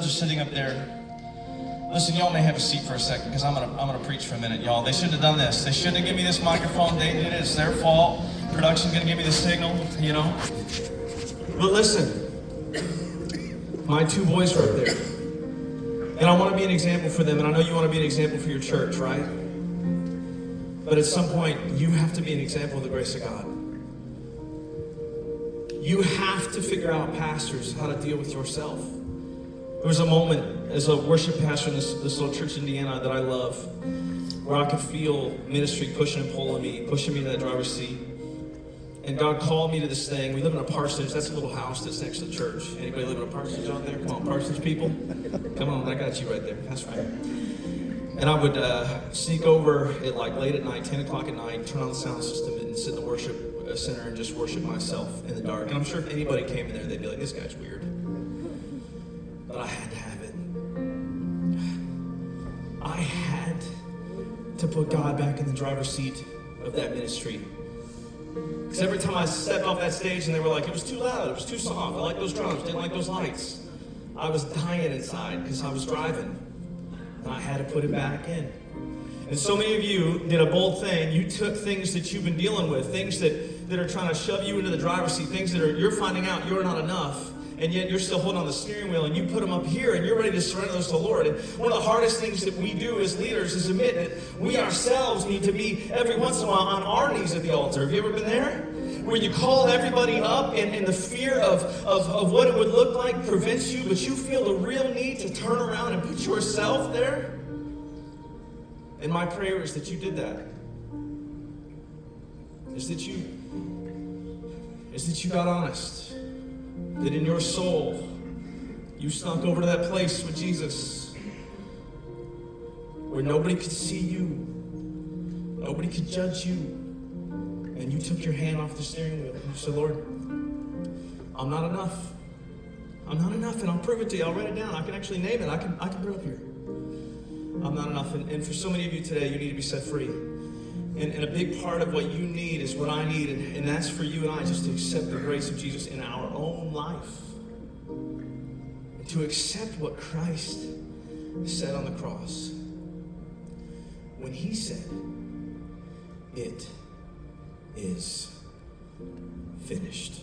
are sitting up there, listen, y'all may have a seat for a second because I'm gonna preach for a minute, y'all. They shouldn't have done this. They shouldn't have given me this microphone. They did it. It's their fault. Production's gonna give me the signal, you know. But listen, my two boys are up there, and I want to be an example for them. And I know you want to be an example for your church, right? But at some point, you have to be an example of the grace of God. You have to figure out, pastors, how to deal with yourself. There was a moment as a worship pastor in this little church in Indiana that I love, where I could feel ministry pushing and pulling me, pushing me to that driver's seat. And God called me to this thing. We live in a parsonage. That's a little house that's next to the church. Anybody live in a parsonage out there? Come on, parsonage people. Come on, I got you right there. That's right. And I would sneak over at like late at night, 10 o'clock at night, turn on the sound system and sit in the worship center and just worship myself in the dark. And I'm sure if anybody came in there, they'd be like, this guy's weird. But I had to have it. I had to put God back in the driver's seat of that ministry. Because every time I stepped off that stage and they were like, it was too loud, it was too soft, I like those drums, didn't like those lights, I was dying inside because I was driving. And I had to put it back in. And so many of you did a bold thing. You took things that you've been dealing with, things that are trying to shove you into the driver's seat, things that you're finding out you're not enough, and yet you're still holding on the steering wheel, and you put them up here, and you're ready to surrender those to the Lord. And one of the hardest things that we do as leaders is admit that we ourselves need to be every once in a while on our knees at the altar. Have you ever been there? Where you call everybody up, and the fear of what it would look like prevents you, but you feel the real need to turn around and put yourself there. And my prayer is that you did that. Is that you got honest. That in your soul, you snuck over to that place with Jesus where nobody could see you, nobody could judge you, and you took your hand off the steering wheel and you said, Lord, I'm not enough. I'm not enough, and I'll prove it to you. I'll write it down. I can actually name it. I can put it up here. I'm not enough. And for so many of you today, you need to be set free. And a big part of what you need is what I need, and that's for you and I just to accept the grace of Jesus in our own life. And to accept what Christ said on the cross. When he said, it is finished.